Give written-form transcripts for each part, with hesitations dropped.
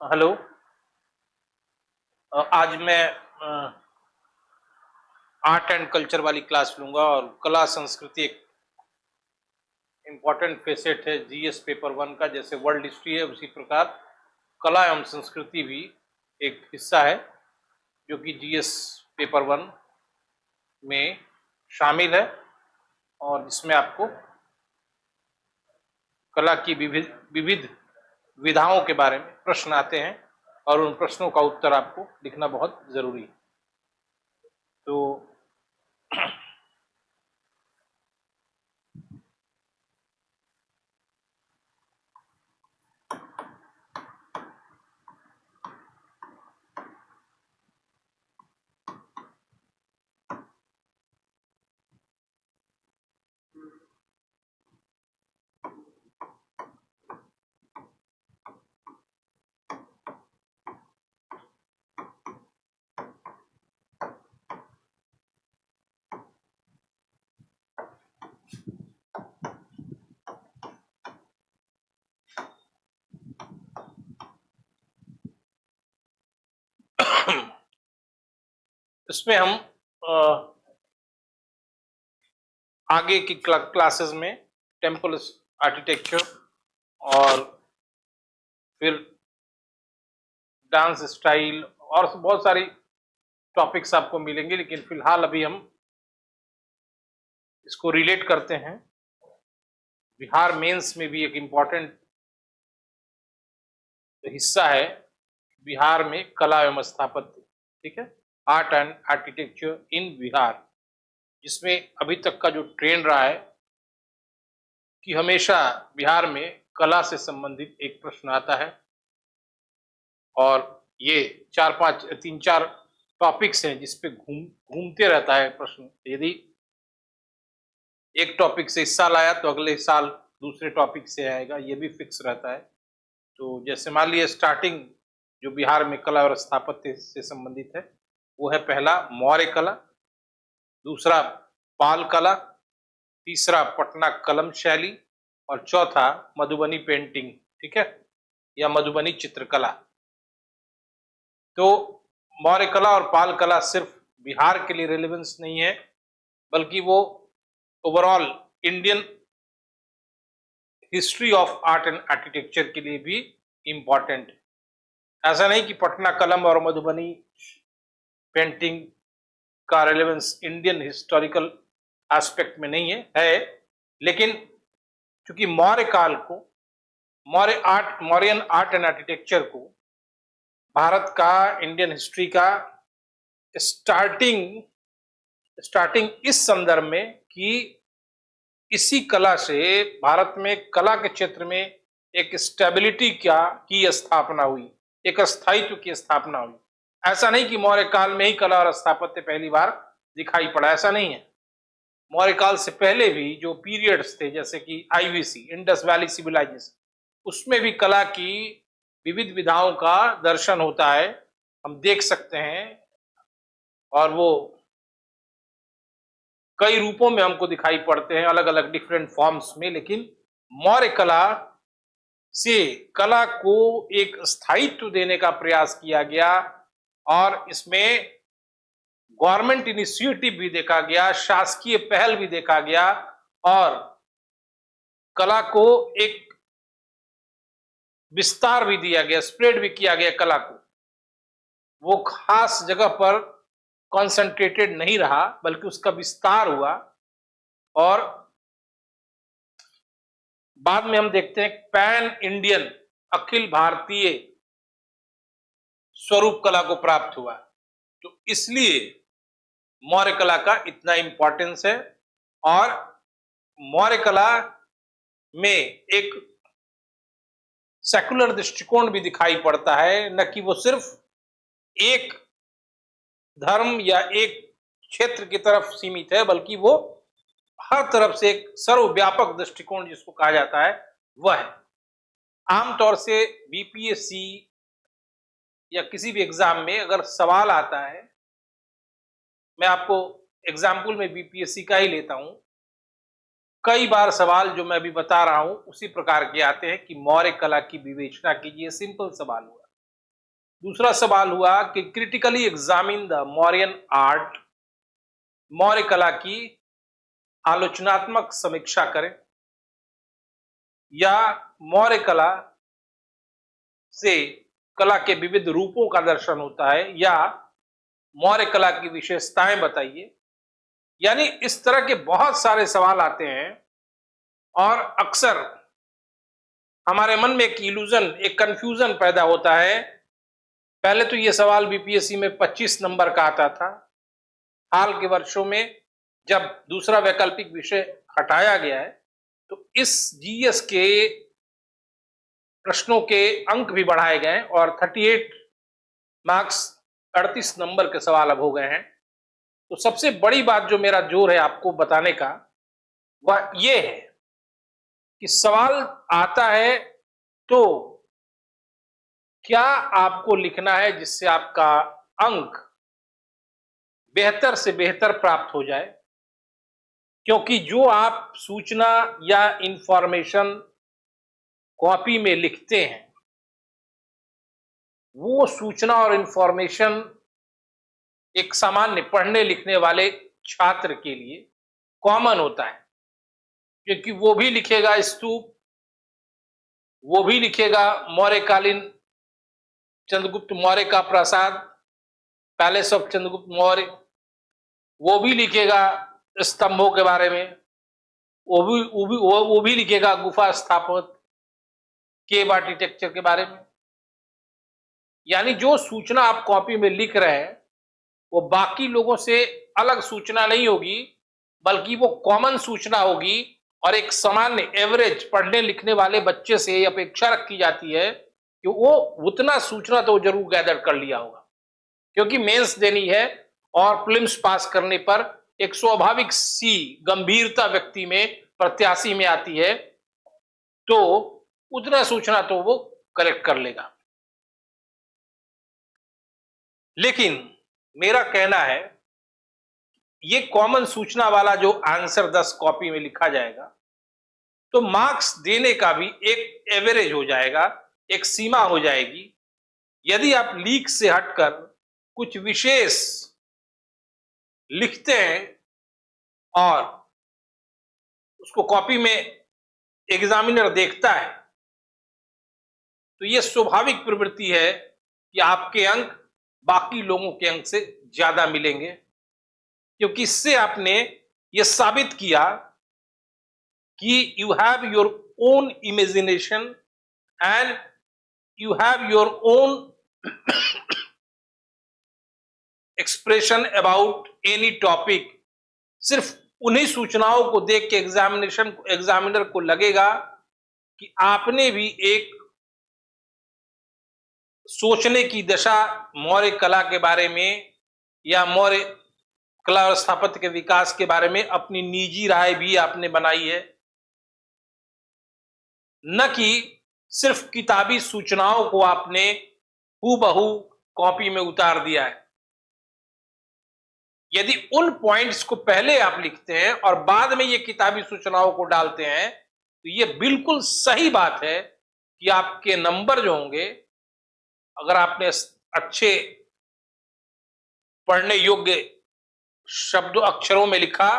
Hello. आज मैं art and culture वाली क्लास लूंगा और कला संस्कृति एक इम्पॉर्टेंट फेसेट है जीएस पेपर वन का। जैसे वर्ल्ड हिस्ट्री है उसी प्रकार कला एवं संस्कृति भी एक हिस्सा है जो कि जीएस पेपर वन में शामिल है और जिसमें आपको कला की विविध विविध विधाओं के बारे में प्रश्न आते हैं और उन प्रश्नों का उत्तर आपको लिखना बहुत जरूरी है। तो इसमें हम आगे की क्लासेस में टेम्पल आर्किटेक्चर और फिर डांस स्टाइल और बहुत सारी टॉपिक्स आपको मिलेंगे, लेकिन फिलहाल अभी हम इसको रिलेट करते हैं। बिहार मेंस में भी एक इम्पॉर्टेंट हिस्सा है बिहार में कला एवं स्थापत्य, ठीक है, आर्ट एंड आर्किटेक्चर इन बिहार, जिसमें अभी तक का जो ट्रेंड रहा है कि हमेशा बिहार में कला से संबंधित एक प्रश्न आता है और ये तीन चार टॉपिक्स हैं जिस पे घूमते रहता है प्रश्न। यदि एक टॉपिक से इस साल आया तो अगले साल दूसरे टॉपिक से आएगा, ये भी फिक्स रहता है। तो जैसे मान लीजिए स्टार्टिंग जो बिहार में कला और स्थापत्य से संबंधित है वो है पहला मौर्य कला, दूसरा पाल कला, तीसरा पटना कलम शैली और चौथा मधुबनी पेंटिंग, ठीक है, या मधुबनी चित्रकला। तो मौर्य कला और पाल कला सिर्फ बिहार के लिए रेलेवेंस नहीं है, बल्कि वो overall Indian history of art and architecture के लिए भी इम्पॉर्टेंट है। ऐसा नहीं कि पटना कलम और मधुबनी पेंटिंग का रेलेवेंस इंडियन हिस्टोरिकल एस्पेक्ट में नहीं है, लेकिन चूंकि मौर्य काल को मौर्यन आर्ट एंड आर्किटेक्चर को भारत का इंडियन हिस्ट्री का स्टार्टिंग इस संदर्भ में कि इसी कला से भारत में कला के क्षेत्र में एक स्टेबिलिटी की स्थापना हुई, एक स्थायित्व की स्थापना हुई। ऐसा नहीं कि मौर्य काल में ही कला और स्थापत्य पहली बार दिखाई पड़ा, ऐसा नहीं है। मौर्य काल से पहले भी जो पीरियड्स थे जैसे कि आईवीसी इंडस वैली सिविलाइजेशन, उसमें भी कला की विविध विधाओं का दर्शन होता है, हम देख सकते हैं, और वो कई रूपों में हमको दिखाई पड़ते हैं, अलग अलग डिफरेंट फॉर्म्स में। लेकिन मौर्य कला से कला को एक स्थायित्व देने का प्रयास किया गया और इसमें गवर्नमेंट इनिशिएटिव भी देखा गया, शासकीय पहल भी देखा गया और कला को एक विस्तार भी दिया गया, स्प्रेड भी किया गया कला को। वो खास जगह पर कॉन्सेंट्रेटेड नहीं रहा, बल्कि उसका विस्तार हुआ और बाद में हम देखते हैं पैन इंडियन अखिल भारतीय स्वरूप कला को प्राप्त हुआ। तो इसलिए मौर्य कला का इतना इंपॉर्टेंस है और मौर्य कला में एक सेकुलर दृष्टिकोण भी दिखाई पड़ता है, न कि वो सिर्फ एक धर्म या एक क्षेत्र की तरफ सीमित है, बल्कि वो हर तरफ से एक सर्वव्यापक दृष्टिकोण जिसको कहा जाता है वह है। आमतौर से बीपीएससी या किसी भी एग्जाम में अगर सवाल आता है, मैं आपको एग्जाम्पल में बीपीएससी का ही लेता हूं, कई बार सवाल जो मैं अभी बता रहा हूं उसी प्रकार के आते हैं कि मौर्य कला की विवेचना कीजिए, सिंपल सवाल हुआ। दूसरा सवाल हुआ कि critically examine the Mauryan art, Maurya कला की आलोचनात्मक समीक्षा करें, या मौर्य कला से कला के विविध रूपों का दर्शन होता है, या मौर्य कला की विशेषताएं बताइए। यानी इस तरह के बहुत सारे सवाल आते हैं और अक्सर हमारे मन में एक इल्यूजन, एक कंफ्यूजन पैदा होता है। पहले तो ये सवाल बीपीएससी में 25 नंबर का आता था। हाल के वर्षों में जब दूसरा वैकल्पिक विषय हटाया गया है तो इस जीएस के प्रश्नों के अंक भी बढ़ाए गए और 38 मार्क्स 38 नंबर के सवाल अब हो गए हैं। तो सबसे बड़ी बात जो मेरा जोर है आपको बताने का वह ये है कि सवाल आता है तो क्या आपको लिखना है जिससे आपका अंक बेहतर से बेहतर प्राप्त हो जाए। क्योंकि जो आप सूचना या इंफॉर्मेशन कॉपी में लिखते हैं वो सूचना और इंफॉर्मेशन एक सामान्य पढ़ने लिखने वाले छात्र के लिए कॉमन होता है। क्योंकि वो भी लिखेगा स्तूप, वो भी लिखेगा मौर्यकालीन चंद्रगुप्त मौर्य का प्रासाद, पैलेस ऑफ चंद्रगुप्त मौर्य, वो भी लिखेगा स्तंभों के बारे में, वो भी लिखेगा गुफा स्थापत्य, केव आर्किटेक्चर के बारे में। यानी जो सूचना आप कॉपी में लिख रहे हैं वो बाकी लोगों से अलग सूचना नहीं होगी, बल्कि वो कॉमन सूचना होगी। और एक सामान्य एवरेज पढ़ने लिखने वाले बच्चे से अपेक्षा रखी जाती है कि वो उतना सूचना तो जरूर गैदर कर लिया होगा, क्योंकि मेंस देनी है और प्रीलिम्स पास करने पर एक स्वाभाविक सी गंभीरता व्यक्ति में, प्रत्याशी में आती है, तो उतना सूचना तो वो कलेक्ट कर लेगा। लेकिन मेरा कहना है ये कॉमन सूचना वाला जो आंसर 10 कॉपी में लिखा जाएगा तो मार्क्स देने का भी एक एवरेज हो जाएगा, एक सीमा हो जाएगी। यदि आप लीक से हटकर कुछ विशेष लिखते हैं और उसको कॉपी में एग्जामिनर देखता है तो यह स्वाभाविक प्रवृत्ति है कि आपके अंक बाकी लोगों के अंक से ज्यादा मिलेंगे, क्योंकि इससे आपने यह साबित किया कि you have your own imagination and you have your own expression about any topic. सिर्फ उन्हीं सूचनाओं को देख के एग्जामिनर को लगेगा कि आपने भी एक सोचने की दशा मौर्य कला के बारे में या मौर्य कला और स्थापत्य के विकास के बारे में अपनी निजी राय भी आपने बनाई है, न कि सिर्फ किताबी सूचनाओं को आपने हूबहू कॉपी में उतार दिया है। यदि उन पॉइंट्स को पहले आप लिखते हैं और बाद में ये किताबी सूचनाओं को डालते हैं तो ये बिल्कुल सही बात है कि आपके नंबर जो होंगे, अगर आपने अच्छे पढ़ने योग्य शब्दों अक्षरों में लिखा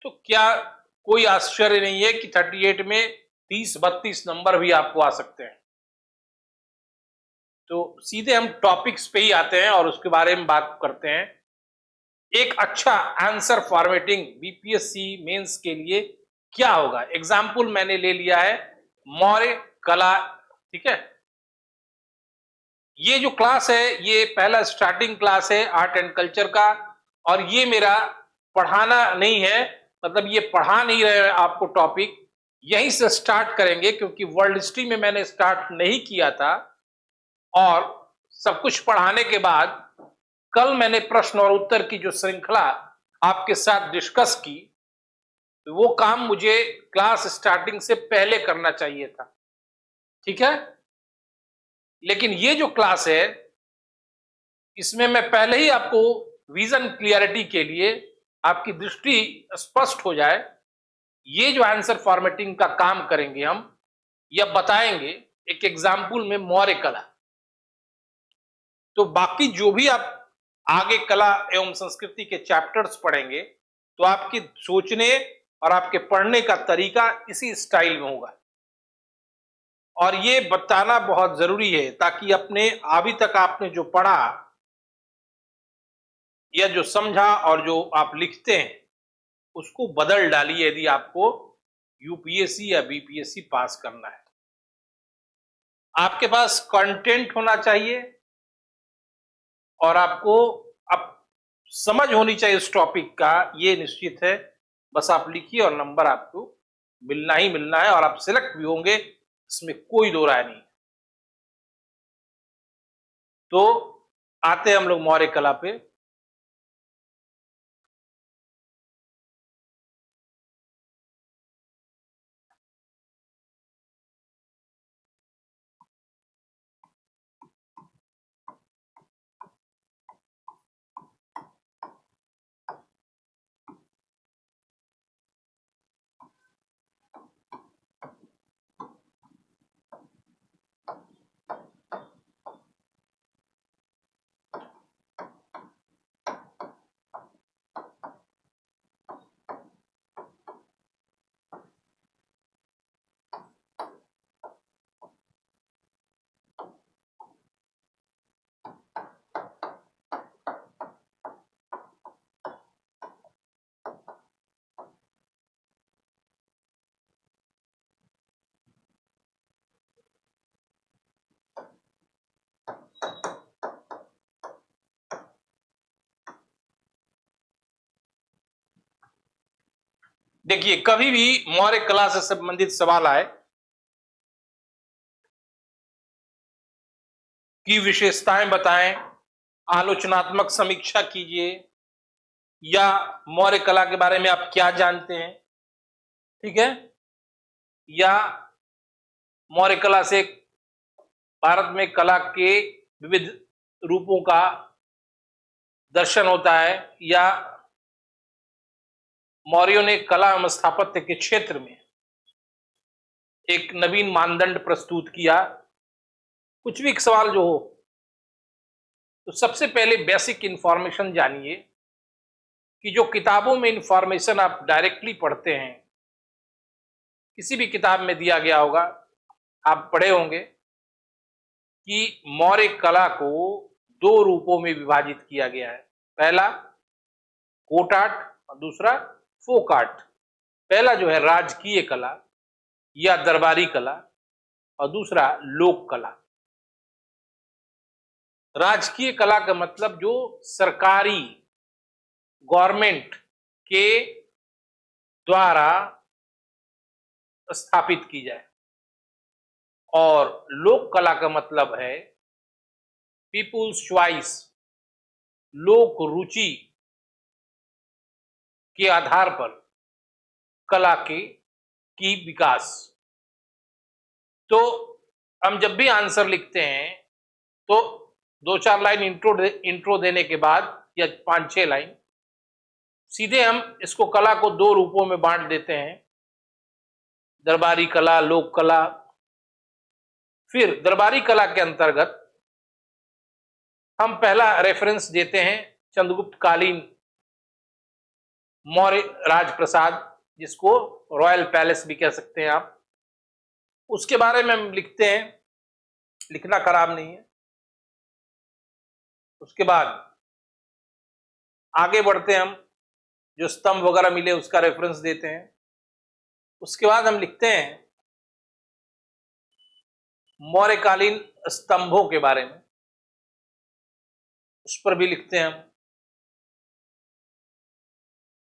तो क्या कोई आश्चर्य नहीं है कि 38 में 30-32 नंबर भी आपको आ सकते हैं। तो सीधे हम टॉपिक्स पे ही आते हैं और उसके बारे में बात करते हैं। एक अच्छा आंसर फॉर्मेटिंग बीपीएससी मेंस के लिए क्या होगा। एग्जाम्पल मैंने ले लिया है मौर्य कला, ठीक है। ये जो क्लास है ये पहला स्टार्टिंग क्लास है आर्ट एंड कल्चर का, और ये मेरा पढ़ाना नहीं है, मतलब ये पढ़ा नहीं रहे आपको टॉपिक, यहीं से स्टार्ट करेंगे क्योंकि वर्ल्ड हिस्ट्री में मैंने स्टार्ट नहीं किया था। और सब कुछ पढ़ाने के बाद कल मैंने प्रश्न और उत्तर की जो श्रृंखला आपके साथ डिस्कस की, तो वो काम मुझे क्लास स्टार्टिंग से पहले करना चाहिए था, ठीक है। लेकिन ये जो क्लास है इसमें मैं पहले ही आपको विजन क्लियरिटी के लिए, आपकी दृष्टि स्पष्ट हो जाए, ये जो आंसर फॉर्मेटिंग का काम करेंगे हम, यह बताएंगे एक एग्जाम्पल में मौर्य कला। तो बाकी जो भी आप आगे कला एवं संस्कृति के चैप्टर्स पढ़ेंगे तो आपकी सोचने और आपके पढ़ने का तरीका इसी स्टाइल में होगा। और ये बताना बहुत जरूरी है ताकि अपने अभी तक आपने जो पढ़ा या जो समझा और जो आप लिखते हैं उसको बदल डालिए यदि आपको यूपीएससी या बीपीएससी पास करना है। आपके पास कंटेंट होना चाहिए और आपको अब समझ होनी चाहिए इस टॉपिक का, ये निश्चित है। बस आप लिखिए और नंबर आपको मिलना ही मिलना है और आप सिलेक्ट भी होंगे, इसमें कोई दो राय नहीं। तो आते हैं हम लोग मौर्य कला पे। देखिए, कभी भी मौर्य कला से संबंधित सवाल आए की विशेषताएं बताएं, आलोचनात्मक समीक्षा कीजिए, या मौर्य कला के बारे में आप क्या जानते हैं, ठीक है, या मौर्य कला से भारत में कला के विविध रूपों का दर्शन होता है, या मौर्यों ने कला एवं स्थापत्य के क्षेत्र में एक नवीन मानदंड प्रस्तुत किया, कुछ भी एक सवाल जो हो, तो सबसे पहले बेसिक इंफॉर्मेशन जानिए कि जो किताबों में इंफॉर्मेशन आप डायरेक्टली पढ़ते हैं, किसी भी किताब में दिया गया होगा, आप पढ़े होंगे कि मौर्य कला को दो रूपों में विभाजित किया गया है। पहला कोर्ट आर्ट और दूसरा फोक आर्ट। पहला जो है राजकीय कला या दरबारी कला और दूसरा लोक कला। राजकीय कला का मतलब जो सरकारी गवर्नमेंट के द्वारा स्थापित की जाए, और लोक कला का मतलब है पीपुल्स चॉइस, लोक रुचि के आधार पर कला की विकास। तो हम जब भी आंसर लिखते हैं तो दो चार लाइन इंट्रो देने के बाद या 5-6 लाइन सीधे हम इसको कला को दो रूपों में बांट देते हैं, दरबारी कला, लोक कला। फिर दरबारी कला के अंतर्गत हम पहला रेफरेंस देते हैं चंद्रगुप्त कालीन मौर्य राजप्रसाद, जिसको रॉयल पैलेस भी कह सकते हैं आप। उसके बारे में हम लिखते हैं, लिखना खराब नहीं है। उसके बाद आगे बढ़ते हैं, हम जो स्तंभ वगैरह मिले उसका रेफरेंस देते हैं। उसके बाद हम लिखते हैं मौर्यकालीन स्तंभों के बारे में, उस पर भी लिखते हैं हम।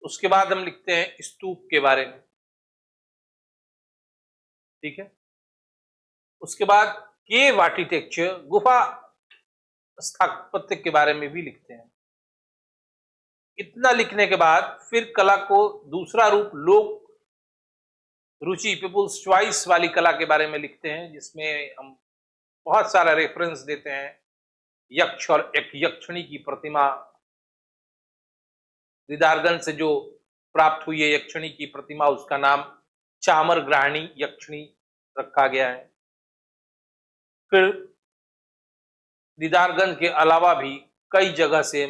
उसके बाद हम लिखते हैं स्तूप के बारे में, ठीक है। उसके बाद केव आर्किटेक्चर, गुफा स्थापत्य के बारे में भी लिखते हैं। इतना लिखने के बाद फिर कला को दूसरा रूप लोक रुचि, पीपुल्स चॉइस वाली कला के बारे में लिखते हैं, जिसमें हम बहुत सारा रेफरेंस देते हैं। यक्ष और एक यक्षिणी की प्रतिमा, दीदारगंज से जो प्राप्त हुई है यक्षिणी की प्रतिमा, उसका नाम चामर ग्राहिणी यक्षिणी रखा गया है। फिर दीदारगंज के अलावा भी कई जगह से,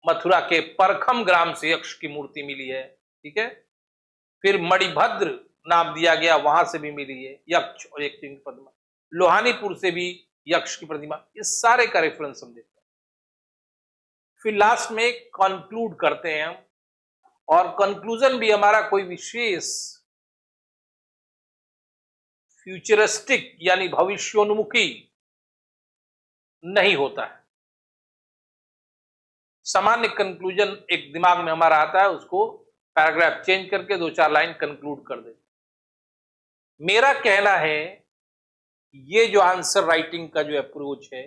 मथुरा के परखम ग्राम से यक्ष की मूर्ति मिली है, ठीक है। फिर मणिभद्र नाम दिया गया, वहां से भी मिली है यक्ष और यक्ष की प्रतिमा। लोहानीपुर से भी यक्ष की प्रतिमा, इस सारे का रेफरेंस हम देते हैं। फिर लास्ट में कंक्लूड करते हैं हम, और कंक्लूजन भी हमारा कोई विशेष फ्यूचरिस्टिक यानी भविष्योन्मुखी नहीं होता है। सामान्य कंक्लूजन एक दिमाग में हमारा आता है, उसको पैराग्राफ चेंज करके 2-4 लाइन कंक्लूड कर देते। मेरा कहना है ये जो आंसर राइटिंग का जो अप्रोच है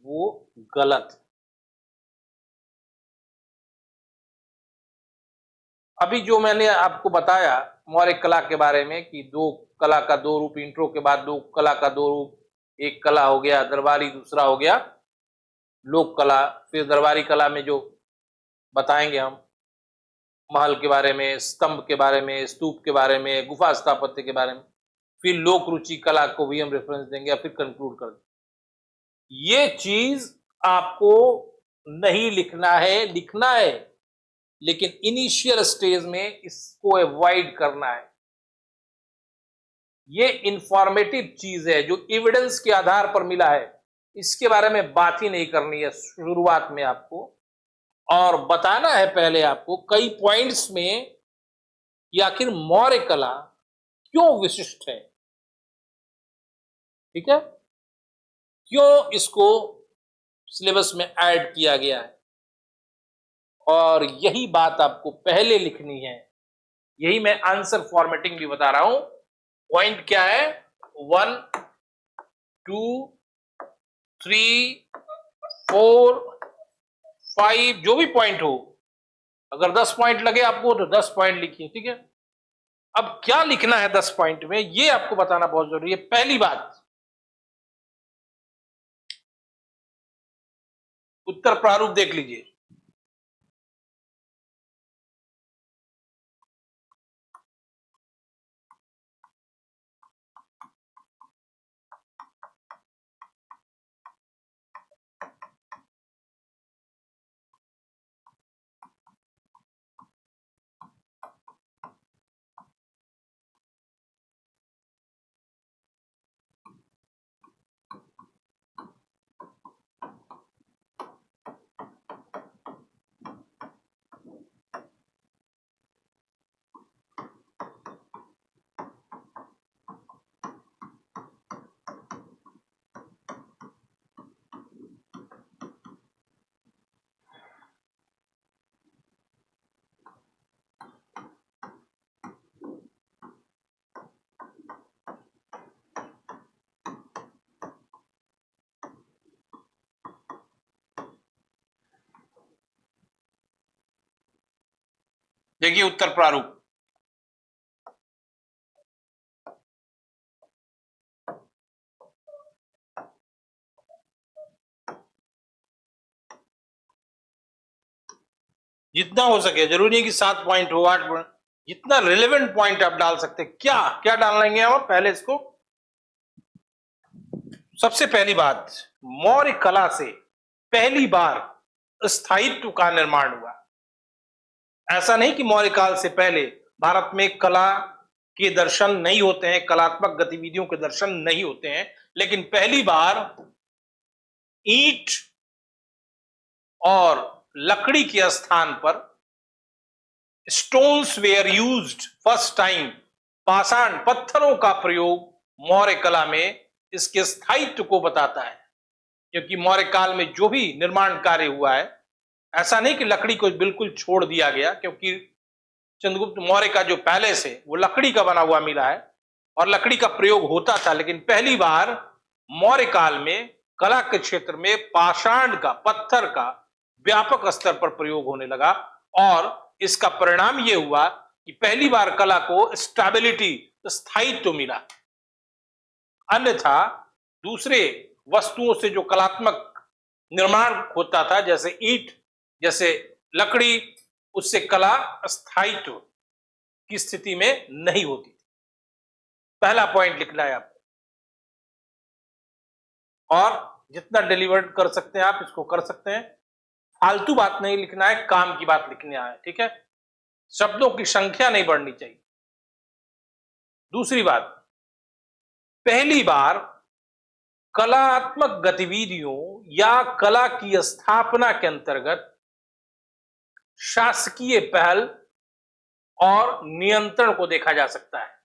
वो गलत है। अभी जो मैंने आपको बताया मौर्य कला के बारे में कि दो कला का दो रूप, इंट्रो के बाद दो कला का दो रूप, एक कला हो गया दरबारी, दूसरा हो गया लोक कला। फिर दरबारी कला में जो बताएंगे हम महल के बारे में, स्तंभ के बारे में, स्तूप के बारे में, गुफा स्थापत्य के बारे में। फिर लोक रुचि कला को भी हम रेफरेंस देंगे, या फिर कंक्लूड कर देंगे। ये चीज आपको नहीं लिखना है, लिखना है लेकिन इनिशियल स्टेज में इसको अवॉइड करना है। ये इंफॉर्मेटिव चीज है जो एविडेंस के आधार पर मिला है, इसके बारे में बात ही नहीं करनी है शुरुआत में आपको, और बताना है पहले आपको कई पॉइंट्स में कि आखिर मौर्य कला क्यों विशिष्ट है, ठीक है, क्यों इसको सिलेबस में ऐड किया गया है। और यही बात आपको पहले लिखनी है, यही मैं आंसर फॉर्मेटिंग भी बता रहा हूं। पॉइंट क्या है, 1 2 3 4 5, जो भी पॉइंट हो, अगर 10 पॉइंट लगे आपको तो 10 पॉइंट लिखिए, ठीक है। अब क्या लिखना है 10 पॉइंट में, ये आपको बताना बहुत जरूरी है। पहली बात, उत्तर प्रारूप देख लीजिए। देखिए उत्तर प्रारूप, जितना हो सके, जरूरी है कि 7 पॉइंट हो, 8 पॉइंट, जितना रिलेवेंट पॉइंट आप डाल सकते। क्या क्या डालेंगे हम पहले इसको। सबसे पहली बात, मौर्य कला से पहली बार स्थायित्व का निर्माण हुआ। ऐसा नहीं कि मौर्य काल से पहले भारत में कला के दर्शन नहीं होते हैं, कलात्मक गतिविधियों के दर्शन नहीं होते हैं, लेकिन पहली बार ईंट और लकड़ी के स्थान पर stones were used first time. पाषाण पत्थरों का प्रयोग मौर्य कला में इसके स्थायित्व को बताता है, क्योंकि मौर्य काल में जो भी निर्माण कार्य हुआ है, ऐसा नहीं कि लकड़ी को बिल्कुल छोड़ दिया गया, क्योंकि चंद्रगुप्त मौर्य का जो पैलेस है वो लकड़ी का बना हुआ मिला है और लकड़ी का प्रयोग होता था, लेकिन पहली बार मौर्य काल में कला के क्षेत्र में पाषाण का, पत्थर का व्यापक स्तर पर प्रयोग होने लगा। और इसका परिणाम यह हुआ कि पहली बार कला को स्टेबिलिटी, स्थायित्व मिला। अन्यथा दूसरे वस्तुओं से जो कलात्मक निर्माण होता था, जैसे ईंट, जैसे लकड़ी, उससे कला स्थायित्व की स्थिति में नहीं होती थी। पहला पॉइंट लिखना है आपको। और जितना डिलीवर कर सकते हैं आप इसको कर सकते हैं, फालतू बात नहीं लिखना है, काम की बात लिखनी है, ठीक है। शब्दों की संख्या नहीं बढ़नी चाहिए। दूसरी बात, पहली बार कलात्मक गतिविधियों या कला की स्थापना के अंतर्गत शासकीय पहल और नियंत्रण को देखा जा सकता है।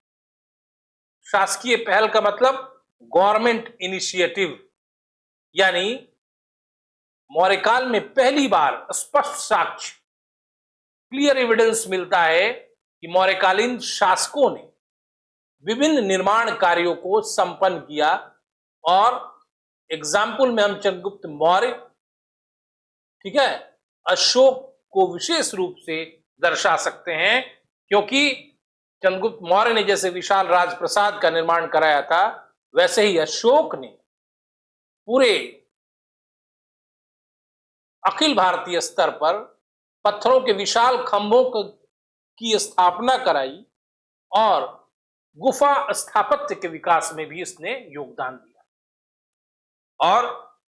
शासकीय पहल का मतलब गवर्नमेंट इनिशिएटिव, यानी मौर्यकाल में पहली बार स्पष्ट साक्ष्य, क्लियर एविडेंस मिलता है कि मौर्यकालीन शासकों ने विभिन्न निर्माण कार्यों को संपन्न किया। और एग्जाम्पल में हम चंद्रगुप्त मौर्य, ठीक है, अशोक को विशेष रूप से दर्शा सकते हैं, क्योंकि चंद्रगुप्त मौर्य ने जैसे विशाल राजप्रासाद का निर्माण कराया था, वैसे ही अशोक ने पूरे अखिल भारतीय स्तर पर पत्थरों के विशाल खंभों की स्थापना कराई और गुफा स्थापत्य के विकास में भी इसने योगदान दिया। और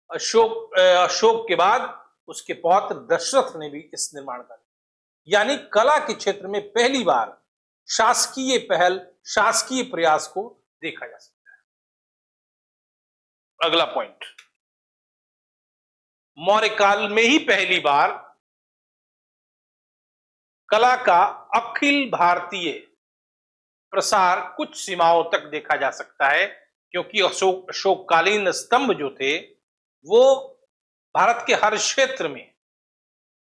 अशोक के बाद उसके पौत्र दशरथ ने भी इस निर्माण का, यानी कला के क्षेत्र में पहली बार शासकीय पहल, शासकीय प्रयास को देखा जा सकता है। अगला पॉइंट, मौर्य काल में ही पहली बार कला का अखिल भारतीय प्रसार कुछ सीमाओं तक देखा जा सकता है, क्योंकि अशोककालीन स्तंभ जो थे वो भारत के हर क्षेत्र में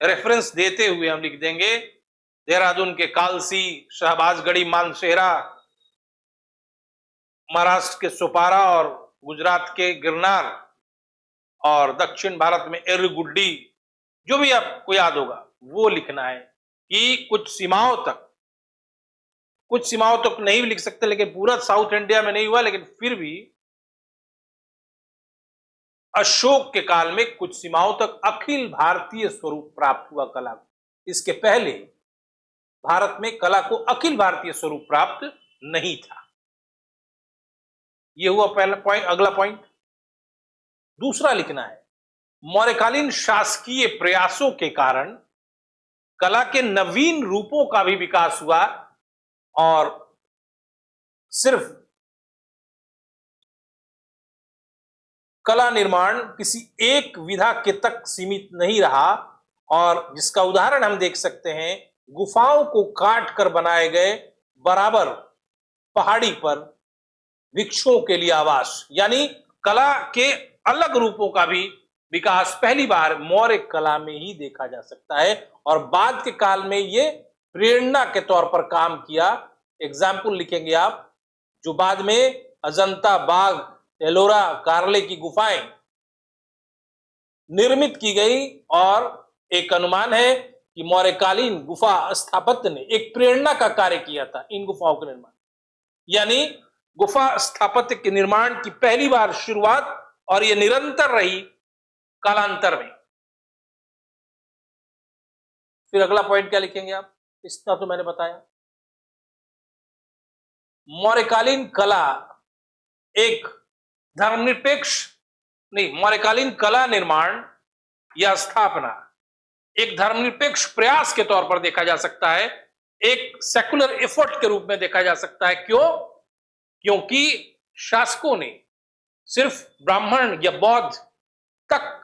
रेफरेंस देते हुए हम लिख देंगे, देहरादून के कालसी, शहबाजगढ़ी मानसेरा, महाराष्ट्र के सोपारा और गुजरात के गिरनार, और दक्षिण भारत में एर्रगुड्डी, जो भी आपको याद होगा वो लिखना है कि कुछ सीमाओं तक नहीं भी लिख सकते, लेकिन पूरा साउथ इंडिया में नहीं हुआ, लेकिन फिर भी अशोक के काल में कुछ सीमाओं तक अखिल भारतीय स्वरूप प्राप्त हुआ कला को। इसके पहले भारत में कला को अखिल भारतीय स्वरूप प्राप्त नहीं था। यह हुआ पहला पॉइंट। अगला पॉइंट, दूसरा लिखना है, मौर्यकालीन शासकीय प्रयासों के कारण कला के नवीन रूपों का भी विकास हुआ और सिर्फ कला निर्माण किसी एक विधा के तक सीमित नहीं रहा, और जिसका उदाहरण हम देख सकते हैं, गुफाओं को काट कर बनाए गए बराबर पहाड़ी पर वृक्षों के लिए आवास, यानी कला के अलग रूपों का भी विकास पहली बार मौर्य कला में ही देखा जा सकता है, और बाद के काल में ये प्रेरणा के तौर पर काम किया। एग्जाम्पल लिखेंगे आप, जो बाद में अजंता, बाघ, एलोरा, कार्ले की गुफाएं निर्मित की गई, और एक अनुमान है कि मौर्यकालीन गुफा स्थापत्य ने एक प्रेरणा का कार्य किया था इन गुफाओं के निर्माण, यानी गुफा स्थापत्य के निर्माण की पहली बार शुरुआत, और यह निरंतर रही कालांतर में। फिर अगला पॉइंट क्या लिखेंगे आप, इतना तो मैंने बताया। मौर्यकालीन कला एक धर्मनिरपेक्ष नहीं, मौर्यकालीन कला निर्माण या स्थापना एक धर्मनिरपेक्ष प्रयास के तौर पर देखा जा सकता है, एक सेकुलर एफर्ट के रूप में देखा जा सकता है। क्यों? क्योंकि शासकों ने सिर्फ ब्राह्मण या बौद्ध तक,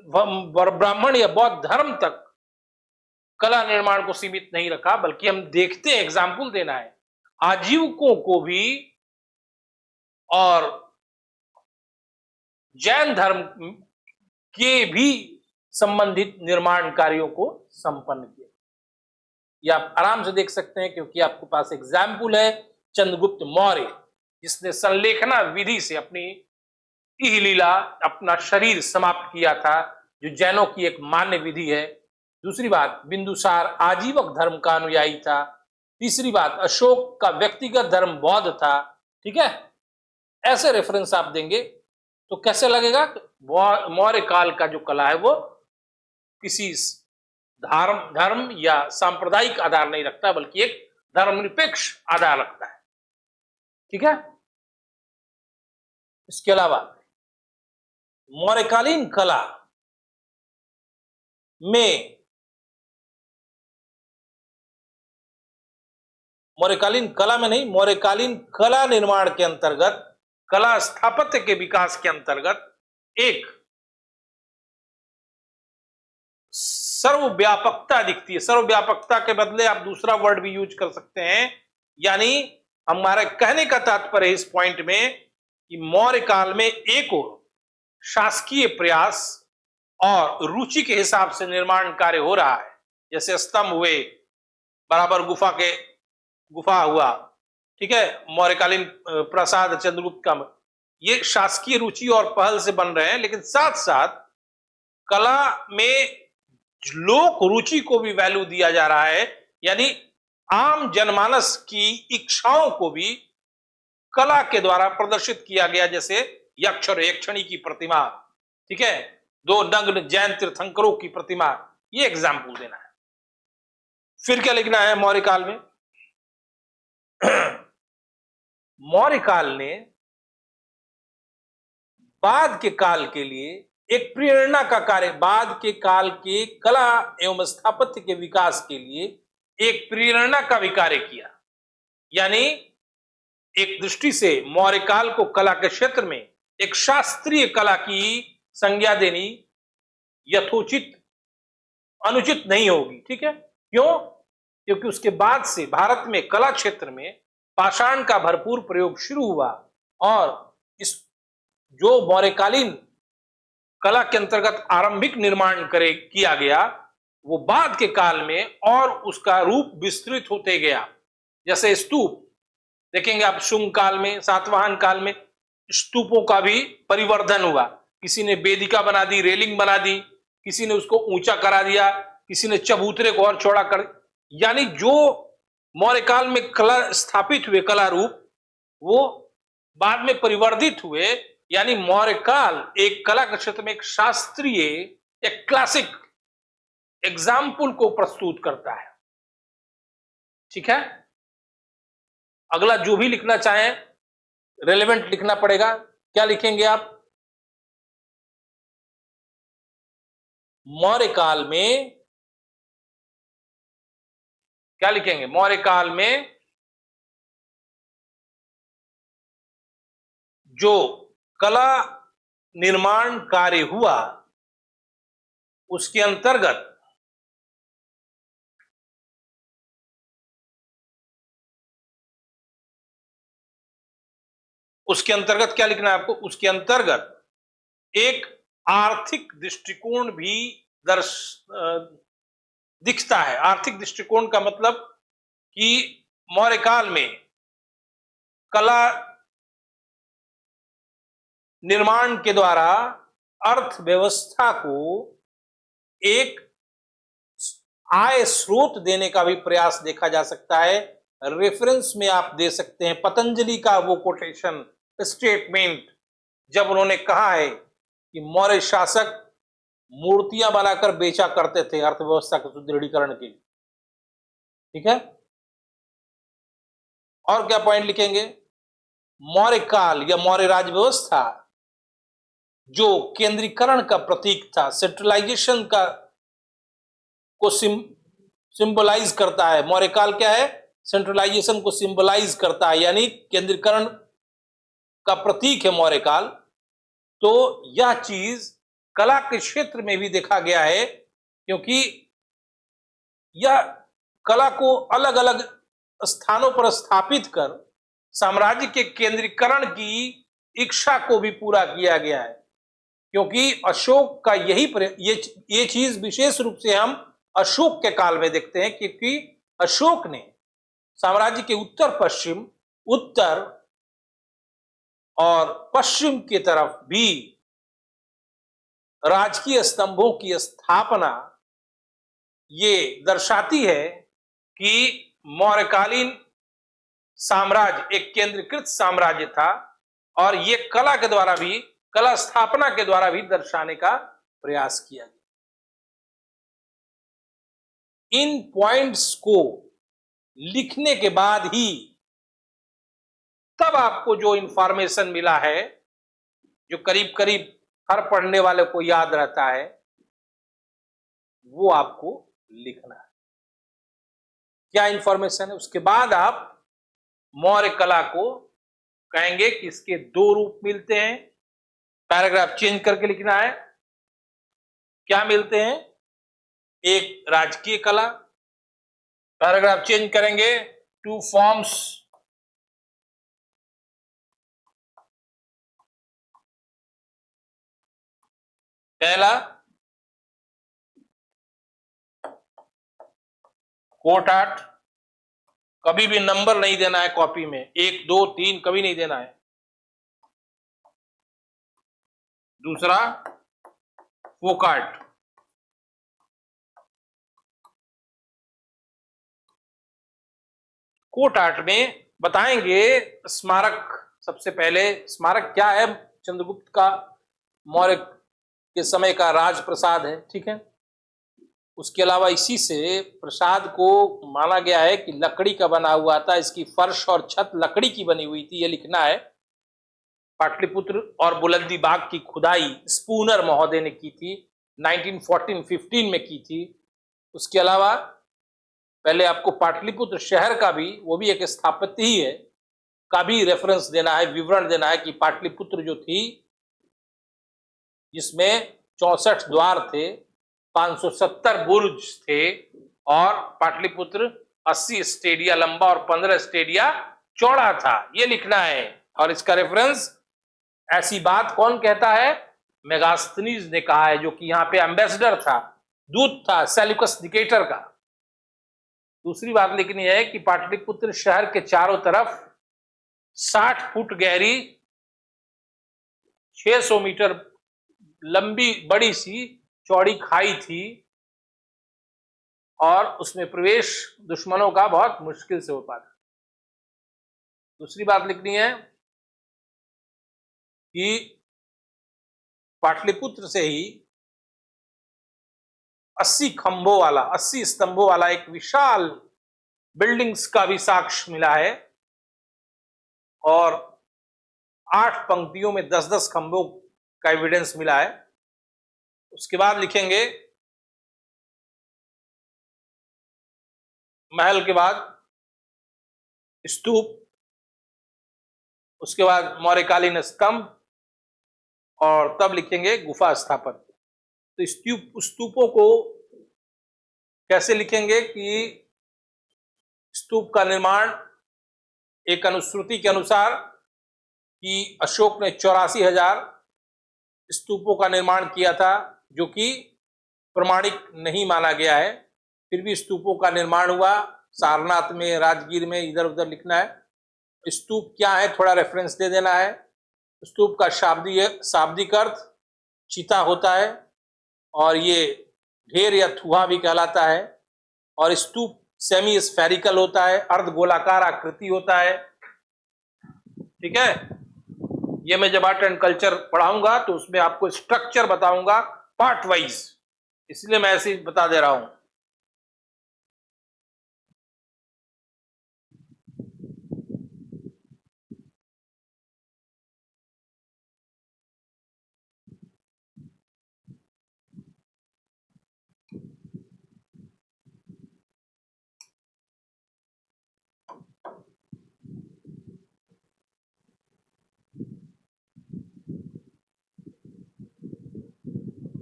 ब्राह्मण या बौद्ध धर्म तक कला निर्माण को सीमित नहीं रखा, बल्कि हम देखते हैं, एग्जाम्पल देना है, आजीविकों को भी और जैन धर्म के भी संबंधित निर्माण कार्यों को संपन्न किया। ये आप आराम से देख सकते हैं, क्योंकि आपके पास एग्जाम्पल है चंद्रगुप्त मौर्य, जिसने संलेखना विधि से अपनी लीला, अपना शरीर समाप्त किया था, जो जैनों की एक मान्य विधि है। दूसरी बात, बिंदुसार आजीवक धर्म का अनुयायी था। तीसरी बात, अशोक का व्यक्तिगत धर्म बौद्ध था। ठीक है, ऐसे रेफरेंस आप देंगे तो कैसे लगेगा? मौर्य काल का जो कला है वो किसी धर्म या सांप्रदायिक आधार नहीं रखता, बल्कि एक धर्मनिरपेक्ष आधार रखता है। ठीक है। इसके अलावा मौर्यकालीन कला में मौर्यकालीन कला निर्माण के अंतर्गत, कला स्थापत्य के विकास के अंतर्गत एक सर्वव्यापकता दिखती है। सर्वव्यापकता के बदले आप दूसरा वर्ड भी यूज कर सकते हैं, यानी हमारे कहने का तात्पर्य इस पॉइंट में कि मौर्य काल में एक और शासकीय प्रयास और रुचि के हिसाब से निर्माण कार्य हो रहा है, जैसे स्तंभ हुए, बराबर गुफा हुआ, ठीक है, मौर्यकालीन प्रासाद चंद्रगुप्त का, ये शासकीय रुचि और पहल से बन रहे हैं, लेकिन साथ साथ कला में लोक रुचि को भी वैल्यू दिया जा रहा है, यानी आम जनमानस की इच्छाओं को भी कला के द्वारा प्रदर्शित किया गया, जैसे यक्ष और यक्षिणी की प्रतिमा, ठीक है, दो नग्न जैन तीर्थंकरों की प्रतिमा, ये एग्जाम्पल देना है। फिर क्या लिखना है मौर्य काल में? मौर्य काल ने बाद के काल के लिए एक प्रेरणा का कार्य, बाद के काल के कला एवं स्थापत्य के विकास के लिए एक प्रेरणा का भी कार्य किया, यानी एक दृष्टि से मौर्य काल को कला के क्षेत्र में एक शास्त्रीय कला की संज्ञा देनी यथोचित अनुचित नहीं होगी, ठीक है। क्यों? क्योंकि उसके बाद से भारत में कला क्षेत्र में पाषाण का भरपूर प्रयोग शुरू हुआ, और इस जो मौर्यकालीन कला के अंतर्गत आरंभिक निर्माण किया गया, वो बाद के काल में और उसका रूप विस्तृत होते गया। जैसे स्तूप देखेंगे आप, शुंग काल में, सातवाहन काल में स्तूपों का भी परिवर्धन हुआ, किसी ने वेदिका बना दी, रेलिंग बना दी, किसी ने उसको ऊंचा करा दिया, किसी ने चबूतरे को और चौड़ा कर, यानी जो मौर्य काल में कला स्थापित हुए कला रूप, वो बाद में परिवर्धित हुए, यानी मौर्य काल एक कला के क्षेत्र में एक शास्त्रीय, एक क्लासिक एग्जाम्पल को प्रस्तुत करता है, ठीक है। अगला जो भी लिखना चाहें रेलेवेंट लिखना पड़ेगा। क्या लिखेंगे आप? मौर्य काल में क्या लिखेंगे? मौर्य काल में जो कला निर्माण कार्य हुआ, उसके अंतर्गत क्या लिखना है आपको? उसके अंतर्गत एक आर्थिक दृष्टिकोण भी दिखता है। आर्थिक दृष्टिकोण का मतलब कि मौर्य काल में कला निर्माण के द्वारा अर्थव्यवस्था को एक आय स्रोत देने का भी प्रयास देखा जा सकता है। रेफरेंस में आप दे सकते हैं पतंजलि का वो कोटेशन स्टेटमेंट, जब उन्होंने कहा है कि मौर्य शासक मूर्तियां बनाकर बेचा करते थे अर्थव्यवस्था के सुदृढ़ीकरण के लिए, ठीक है। और क्या पॉइंट लिखेंगे? मौर्य काल या मौर्य राज व्यवस्था जो केंद्रीकरण का प्रतीक था, सेंट्रलाइजेशन का को सिंबलाइज करता है। मौर्य काल क्या है? सेंट्रलाइजेशन को सिंबलाइज करता है, यानी केंद्रीकरण का प्रतीक है मौर्य काल। तो यह चीज कला के क्षेत्र में भी देखा गया है, क्योंकि यह कला को अलग अलग स्थानों पर स्थापित कर साम्राज्य के केंद्रीकरण की इच्छा को भी पूरा किया गया है। क्योंकि अशोक का ये चीज विशेष रूप से हम अशोक के काल में देखते हैं, क्योंकि अशोक ने साम्राज्य के उत्तर और पश्चिम की तरफ भी राजकीय स्तंभों की स्थापना ये दर्शाती है कि मौर्यकालीन साम्राज्य एक केंद्रीकृत साम्राज्य था, और ये कला के द्वारा भी, कला स्थापना के द्वारा भी दर्शाने का प्रयास किया गया। इन पॉइंट्स को लिखने के बाद ही तब आपको जो इंफॉर्मेशन मिला है जो करीब करीब हर पढ़ने वाले को याद रहता है, वो आपको लिखना है। क्या इंफॉर्मेशन है? उसके बाद आप मौर्य कला को कहेंगे कि इसके दो रूप मिलते हैं, पैराग्राफ चेंज करके लिखना है। क्या मिलते हैं? एक राजकीय कला, पैराग्राफ चेंज करेंगे, टू फॉर्म्स पहला कोर्ट आर्ट, कभी भी नंबर नहीं देना है कॉपी में, 1 2 3 कभी नहीं देना है। दूसरा फोक आर्ट, कोर्ट आर्ट में बताएंगे स्मारक। सबसे पहले स्मारक क्या है? चंद्रगुप्त का मौर्य के समय का राजप्रसाद है, ठीक है। उसके अलावा इसी से प्रसाद को माना गया है कि लकड़ी का बना हुआ था, इसकी फर्श और छत लकड़ी की बनी हुई थी, ये लिखना है। पाटलिपुत्र और बुलंदी बाग की खुदाई स्पूनर महोदय ने की थी, 1914-15 में की थी। उसके अलावा पहले आपको पाटलिपुत्र शहर का भी, वो भी एक स्थापत्य ही है, का भी रेफरेंस देना है, विवरण देना है कि पाटलिपुत्र जो थी, जिसमें 64 द्वार थे, 570 बुर्ज थे, और पाटलिपुत्र 80 स्टेडिया लंबा और 15 स्टेडिया चौड़ा था, ये लिखना है। और इसका रेफरेंस, ऐसी बात कौन कहता है? मेगास्थनीज ने कहा है, जो कि यहाँ पे एम्बेसडर था, दूत था सेल्यूकस निकेटर का। दूसरी बात लिखनी है कि पाटलिपुत्र शहर के चारों तरफ 60 फुट गहरी, 600 मीटर लंबी बड़ी सी चौड़ी खाई थी, और उसमें प्रवेश दुश्मनों का बहुत मुश्किल से हो पाता। दूसरी बात लिखनी है कि पाटलिपुत्र से ही 80 खंभों वाला, 80 स्तंभों वाला एक विशाल बिल्डिंग्स का भी साक्ष्य मिला है, और 8 पंक्तियों में 10-10 खंभों का एविडेंस मिला है। उसके बाद लिखेंगे महल के बाद स्तूप, उसके बाद मौर्यकालीन स्तंभ, और तब लिखेंगे गुफा स्थापत्य। तो स्तूपों को कैसे लिखेंगे कि स्तूप का निर्माण एक अनुश्रुति के अनुसार कि अशोक ने 84,000 स्तूपों का निर्माण किया था, जो कि प्रमाणिक नहीं माना गया है, फिर भी स्तूपों का निर्माण हुआ। सारनाथ में, राजगीर में, इधर उधर लिखना है। स्तूप क्या है, थोड़ा रेफरेंस दे देना है। स्तूप का शाब्दिक अर्थ चिता होता है, और ये ढेर या थुहा भी कहलाता है। और स्तूप सेमी स्फेरिकल होता है, अर्ध गोलाकार आकृति होता है, ठीक है। ये मैं जब आर्ट एंड कल्चर पढ़ाऊंगा तो उसमें आपको स्ट्रक्चर बताऊंगा पार्ट वाइज, इसलिए मैं ऐसे ही बता दे रहा हूं।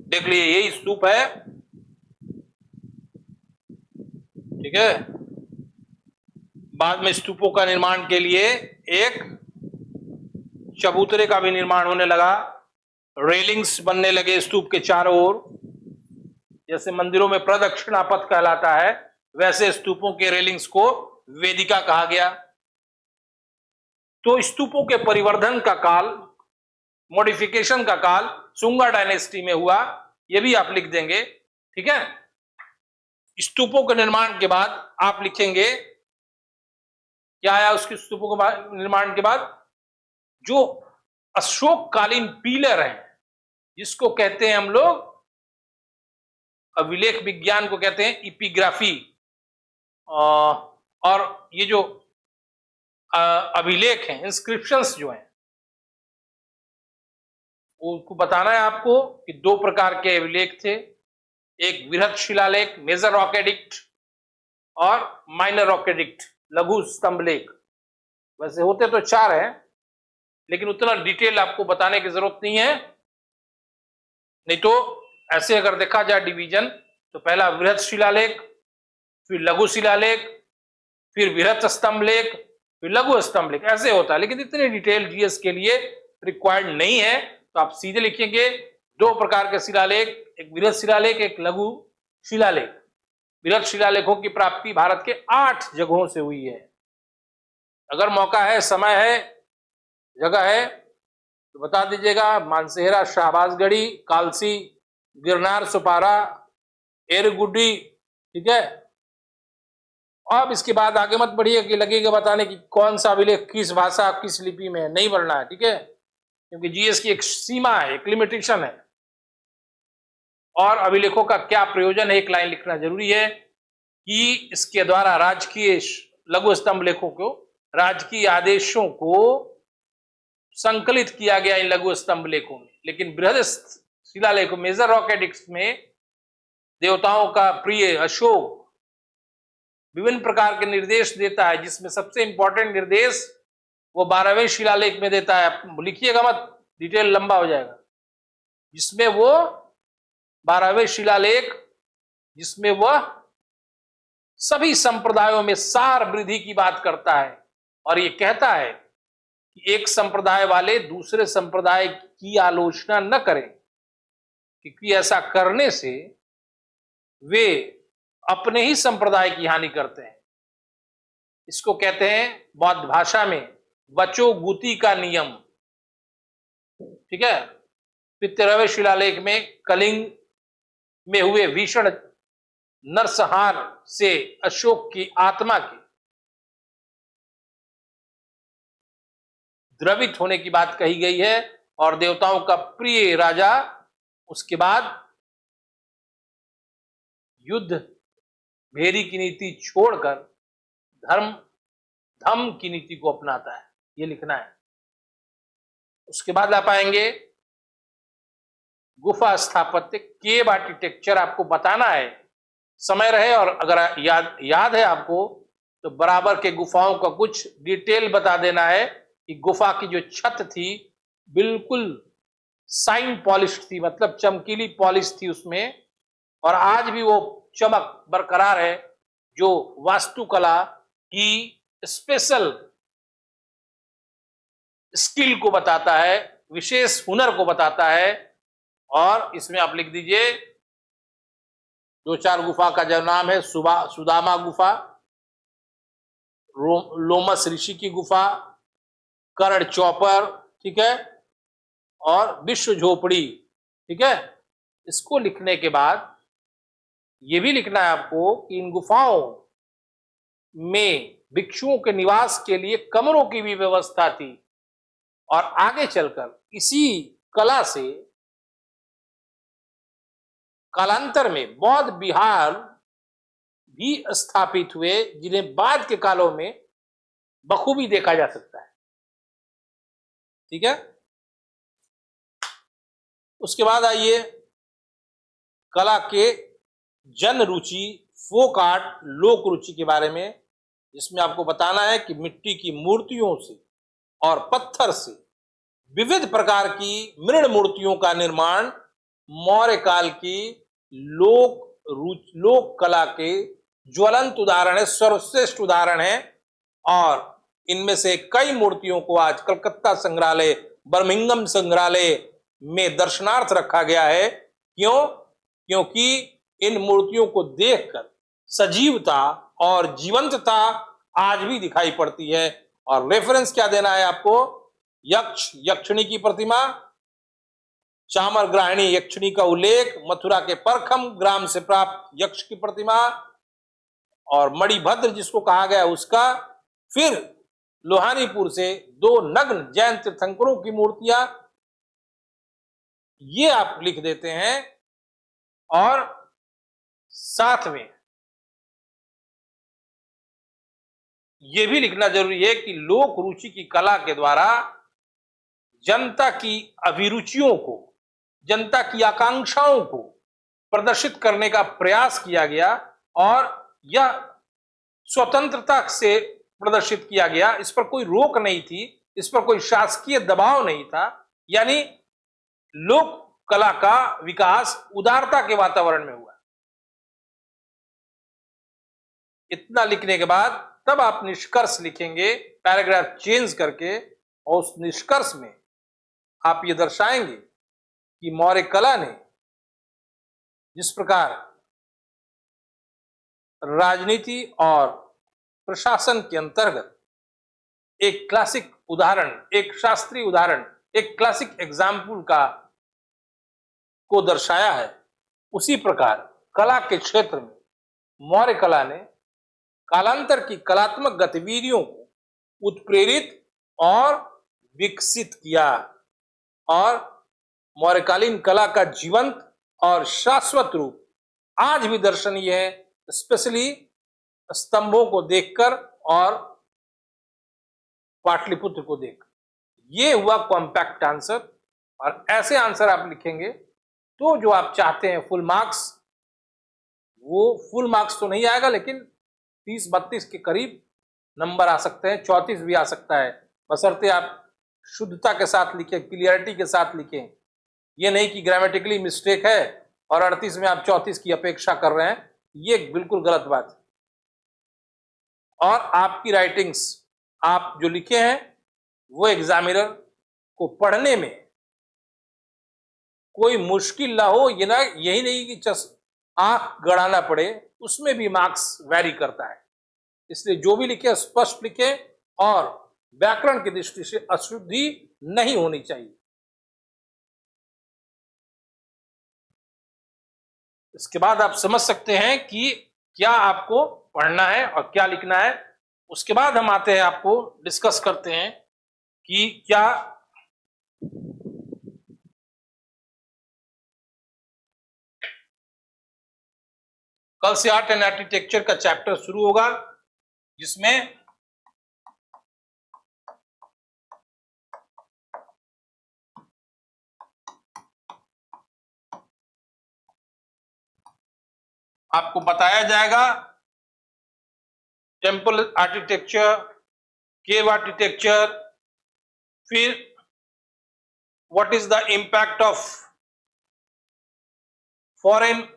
देख लीजिए, यही स्तूप है, ठीक है। बाद में स्तूपों का निर्माण के लिए एक चबूतरे का भी निर्माण होने लगा, रेलिंग्स बनने लगे स्तूप के चारों ओर, जैसे मंदिरों में प्रदक्षिणा पथ कहलाता है, वैसे स्तूपों के रेलिंग्स को वेदिका कहा गया। तो स्तूपों के परिवर्धन का काल, मॉडिफिकेशन का काल सुंगा डायनेस्टी में हुआ, यह भी आप लिख देंगे, ठीक है। स्तूपों के निर्माण के बाद आप लिखेंगे क्या आया उसके स्तूपों के निर्माण के बाद, जो अशोककालीन पिलर है, जिसको कहते हैं हम लोग, अभिलेख विज्ञान को कहते हैं इपिग्राफी, और ये जो अभिलेख हैं, इंस्क्रिप्शंस जो हैं, उसको बताना है आपको कि दो प्रकार के अभिलेख थे, एक वृहत शिलालेख मेजर रॉक एडिक्ट और माइनर रॉक एडिक्ट लघु स्तंभ लेख। वैसे होते तो चार हैं, लेकिन उतना डिटेल आपको बताने की जरूरत नहीं है, नहीं तो ऐसे अगर देखा जाए डिवीजन तो पहला वृहत शिलालेख, फिर लघु शिलालेख, फिर वृहत स्तंभ लेख, फिर लघु स्तंभ लेख, ऐसे होता है। लेकिन इतनी डिटेल जीएस के लिए रिक्वायर्ड नहीं है, तो आप सीधे लिखेंगे दो प्रकार के शिलालेख, एक वृहत शिलालेख, एक लघु शिलालेख। वृहत शिलालेखों की प्राप्ति भारत के 8 जगहों से हुई है। अगर मौका है, समय है, जगह है तो बता दीजिएगा। मानसेहरा, शाहबाजगढ़ी, कालसी, गिरनार, सुपारा, एरगुड्डी, ठीक है। अब इसके बाद आगे मत बढ़िए कि लगेगा बताने की कौन सा अभिलेख किस भाषा किस लिपि में, नहीं बढ़ना है, ठीक है, क्योंकि जीएस की एक सीमा है, एक लिमिटेशन है। और अभिलेखों का क्या प्रयोजन है, एक लाइन लिखना जरूरी है कि इसके द्वारा राजकीय लघु स्तंभ लेखों को, राजकीय आदेशों को संकलित किया गया इन लघु स्तंभ लेखों में। लेकिन बृहद शिलालेखों मेजर रॉक एडिक्ट्स में देवताओं का प्रिय अशोक विभिन्न प्रकार के निर्देश देता है, जिसमें सबसे इंपॉर्टेंट निर्देश वो 12वें शिलालेख में देता है। आप लिखिएगा मत, डिटेल लंबा हो जाएगा। जिसमें वो 12वें शिलालेख, जिसमें वह सभी संप्रदायों में सार वृद्धि की बात करता है और ये कहता है कि एक संप्रदाय वाले दूसरे संप्रदाय की आलोचना न करें, क्योंकि ऐसा करने से वे अपने ही संप्रदाय की हानि करते हैं। इसको कहते हैं बौद्ध भाषा में वचोगुति का नियम, ठीक है। फिर 13वें शिलालेख में कलिंग में हुए भीषण नरसंहार से अशोक की आत्मा के द्रवित होने की बात कही गई है और देवताओं का प्रिय राजा उसके बाद युद्ध भेरी की नीति छोड़कर धर्म की नीति को अपनाता है, ये लिखना है। उसके बाद आप आएंगे गुफा स्थापत्य, केव आर्किटेक्चर आपको बताना है, समय रहे और अगर याद है आपको तो बराबर के गुफाओं का कुछ डिटेल बता देना है कि गुफा की जो छत थी बिल्कुल साइन पॉलिश थी, मतलब चमकीली पॉलिश थी उसमें, और आज भी वो चमक बरकरार है, जो वास्तुकला की स्पेशल स्किल को बताता है, विशेष हुनर को बताता है। और इसमें आप लिख दीजिए 2-4 गुफा का जो नाम है, सुदामा गुफा, लोमस ऋषि की गुफा, कर्ण चौपर, ठीक है, और विश्व झोपड़ी, ठीक है। इसको लिखने के बाद ये भी लिखना है आपको कि इन गुफाओं में भिक्षुओं के निवास के लिए कमरों की भी व्यवस्था थी और आगे चलकर इसी कला से कालांतर में बौद्ध विहार भी स्थापित हुए, जिन्हें बाद के कालों में बखूबी देखा जा सकता है, ठीक है। उसके बाद आइए कला के जन रुचि, फोक आर्ट, लोक रुचि के बारे में, जिसमें आपको बताना है कि मिट्टी की मूर्तियों से और पत्थर से विविध प्रकार की मृण मूर्तियों का निर्माण मौर्य काल की लोक कला के ज्वलंत उदाहरण है, सर्वश्रेष्ठ उदाहरण है। और इनमें से कई मूर्तियों को आज कलकत्ता संग्रहालय, बर्मिंघम संग्रहालय में दर्शनार्थ रखा गया है। क्योंकि इन मूर्तियों को देखकर सजीवता और जीवंतता आज भी दिखाई पड़ती है। और रेफरेंस क्या देना है आपको, यक्ष यक्षिणी की प्रतिमा, चामर ग्राहिणी यक्षिणी का उल्लेख, मथुरा के परखम ग्राम से प्राप्त यक्ष की प्रतिमा और मणिभद्र जिसको कहा गया उसका, फिर लोहानीपुर से 2 नग्न जैन तीर्थंकरों की मूर्तियां, ये आप लिख देते हैं। और साथ में यह भी लिखना जरूरी है कि लोक रुचि की कला के द्वारा जनता की अभिरुचियों को, जनता की आकांक्षाओं को प्रदर्शित करने का प्रयास किया गया और यह स्वतंत्रता से प्रदर्शित किया गया। इस पर कोई रोक नहीं थी, इस पर कोई शासकीय दबाव नहीं था। यानी लोक कला का विकास उदारता के वातावरण में हुआ। इतना लिखने के बाद तब आप निष्कर्ष लिखेंगे, पैराग्राफ चेंज करके, और उस निष्कर्ष में आप ये दर्शाएंगे कि मौर्य कला ने जिस प्रकार राजनीति और प्रशासन के अंतर्गत एक क्लासिक उदाहरण, एक शास्त्रीय उदाहरण, एक क्लासिक एग्जाम्पल को दर्शाया है, उसी प्रकार कला के क्षेत्र में मौर्य कला ने कालांतर की कलात्मक गतिविधियों को उत्प्रेरित और विकसित किया और मौर्यकालीन कला का जीवंत और शाश्वत रूप आज भी दर्शनीय है, स्पेशली स्तंभों को देखकर और पाटलिपुत्र को देखकर। ये हुआ कॉम्पैक्ट आंसर। और ऐसे आंसर आप लिखेंगे तो जो आप चाहते हैं फुल मार्क्स, वो फुल मार्क्स तो नहीं आएगा, लेकिन 30-32 के करीब नंबर आ सकते हैं, 34 भी आ सकता है, बशर्ते आप शुद्धता के साथ लिखें, क्लियरिटी के साथ लिखें। ये नहीं कि ग्रामेटिकली मिस्टेक है और 38 में आप 34 की अपेक्षा कर रहे हैं, ये बिल्कुल गलत बात है। और आपकी राइटिंग्स आप जो लिखे हैं वो एग्जामिनर को पढ़ने में कोई मुश्किल ना हो, ये ना यही नहीं कि आंख गड़ाना पड़े, उसमें भी मार्क्स वैरी करता है। इसलिए जो भी लिखे स्पष्ट लिखे और व्याकरण की दृष्टि से अशुद्धि नहीं होनी चाहिए। इसके बाद आप समझ सकते हैं कि क्या आपको पढ़ना है और क्या लिखना है। उसके बाद हम आते हैं, आपको डिस्कस करते हैं कि क्या कल से आर्ट एंड आर्किटेक्चर का चैप्टर शुरू होगा, जिसमें आपको बताया जाएगा टेम्पल आर्किटेक्चर, केव आर्किटेक्चर, फिर what is the impact of foreign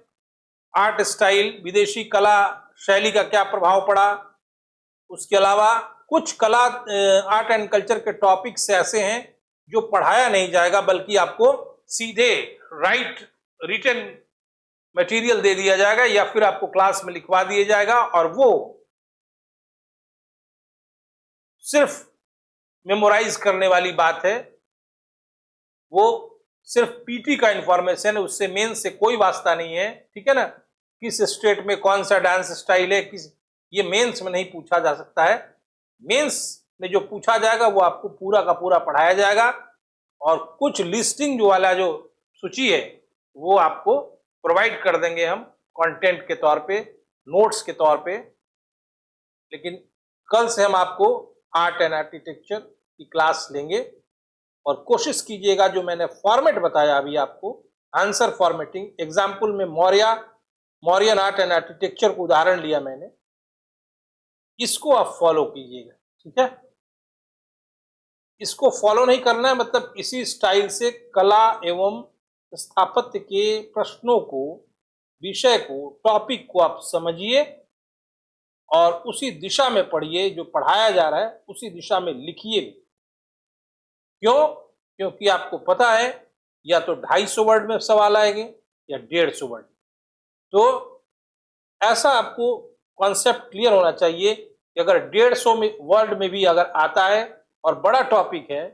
art style, विदेशी कला शैली का क्या प्रभाव पड़ा। उसके अलावा कुछ कला आर्ट एंड कल्चर के टॉपिक्स ऐसे हैं जो पढ़ाया नहीं जाएगा, बल्कि आपको सीधे रिटन मटेरियल दे दिया जाएगा या फिर आपको क्लास में लिखवा दिया जाएगा, और वो सिर्फ मेमोराइज करने वाली बात है, वो सिर्फ पीटी का इंफॉर्मेशन है, उससे मेंस से कोई वास्ता नहीं है। ठीक है ना, किस स्टेट में कौन सा डांस स्टाइल है, ये मेंस में नहीं पूछा जा सकता है। मेंस में जो पूछा जाएगा वो आपको पूरा का पूरा पढ़ाया जाएगा, और कुछ लिस्टिंग जो वाला जो सूची है वो आपको प्रोवाइड कर देंगे हम कंटेंट के तौर पे, नोट्स के तौर पे। लेकिन कल से हम आपको आर्ट एंड आर्किटेक्चर की क्लास लेंगे, और कोशिश कीजिएगा जो मैंने फॉर्मेट बताया अभी आपको, आंसर फॉर्मेटिंग, एग्जाम्पल में मौर्यन आर्ट एंड आर्किटेक्चर को उदाहरण लिया मैंने, इसको आप फॉलो कीजिएगा। ठीक है, इसको फॉलो नहीं करना है, मतलब इसी स्टाइल से कला एवं स्थापत्य के प्रश्नों को, विषय को, टॉपिक को आप समझिए और उसी दिशा में पढ़िए, जो पढ़ाया जा रहा है उसी दिशा में लिखिए। क्यों? क्योंकि आपको पता है या तो 250 वर्ड में सवाल आएंगे या 150 वर्ड। तो ऐसा आपको कॉन्सेप्ट क्लियर होना चाहिए कि अगर 150 वर्ड में भी अगर आता है और बड़ा टॉपिक है,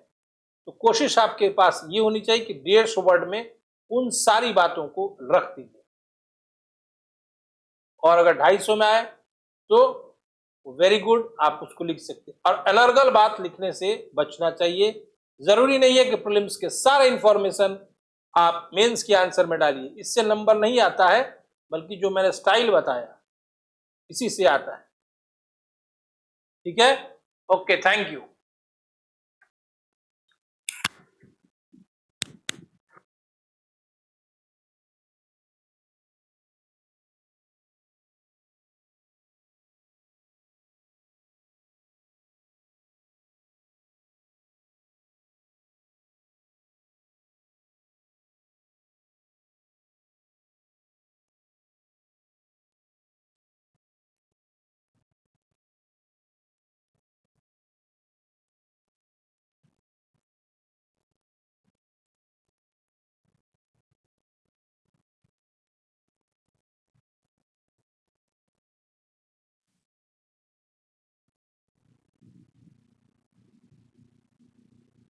तो कोशिश आपके पास ये होनी चाहिए कि 150 वर्ड में उन सारी बातों को रख दीजिए। और अगर 250 में आए तो वेरी गुड, आप उसको लिख सकते हैं। और अनर्गल बात लिखने से बचना चाहिए। जरूरी नहीं है कि प्रीलिम्स के सारे इंफॉर्मेशन आप मेंस के आंसर में डालिए, इससे नंबर नहीं आता है, बल्कि जो मैंने स्टाइल बताया इसी से आता है। ठीक है, ओके, थैंक यू।